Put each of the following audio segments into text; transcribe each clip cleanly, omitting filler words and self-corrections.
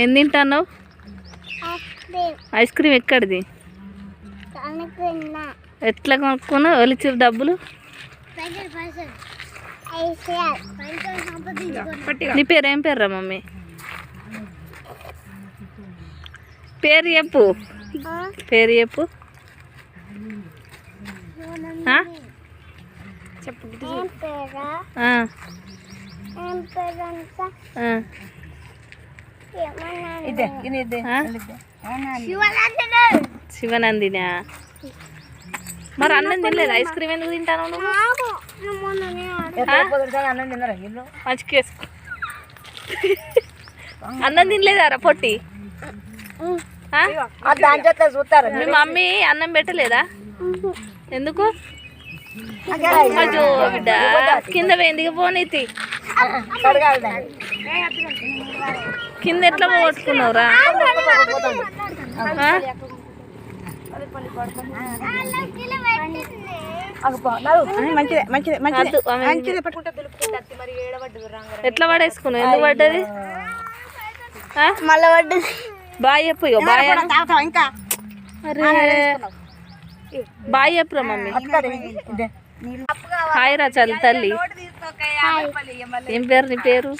ఏం తింటున్నావు? Ice cream ఎక్కడిది? ఎట్లా కొనుక్కున్నావు? ఎవరు ఇచ్చారు డబ్బులు? నీ పేరు ఏం పేరు రా మమ్మీ? పేరు చెప్పు, పేరు చెప్పు. శివనందినా? మరి అన్నం తినలేదు, ఐస్ క్రీమ్ ఎందుకు తింటాను నువ్వు? మంచికేసుకో. అన్నం తినలేదారా పొట్టి? మీ మమ్మీ అన్నం పెట్టలేదా? ఎందుకు? బిడ్డ కింద పోయింది, పోనీతి. కింద ఎట్లా పోగొట్టుకున్నావురా? ఎట్లా పడేసుకున్నావు? ఎందుకు పడ్డది? మళ్ళీ పడ్డది. బాయ్ చెప్పు. బాయ్ బాయ్ చెప్పురా మమ్మీ. హాయ్ రా చల్ తల్లి. ఏం పేరు నీ పేరు?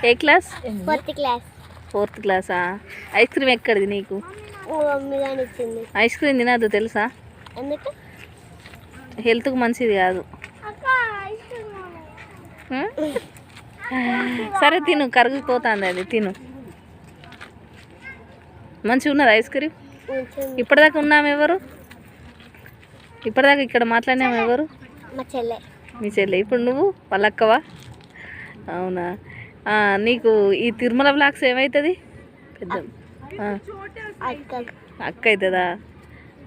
ఏ క్లాస్? ఫోర్త్ క్లాసా? ఐస్ క్రీమ్ ఎక్కడిది నీకు? ఐస్ క్రీమ్ తినద్దు తెలుసా? హెల్త్కు మంచిది కాదు. సరే తిను, కరిగిపోతుంది అది, తిను. మంచిగా ఉన్నది ఐస్ క్రీమ్. ఇప్పటిదాకా ఉన్నాము ఎవరు? ఇప్పటిదాకా ఇక్కడ మాట్లాడినాము ఎవరు? మీ చెల్లె. ఇప్పుడు నువ్వు వాళ్ళక్కవా? అవునా? నీకు ఈ తిరుమల బ్లాగ్స్ ఏమవుతుంది? పెద్ద అక్క అవుతుందా?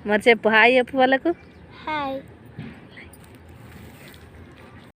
మరి చెప్పు, హాయ్ చెప్పు వాళ్ళకు. హాయ్.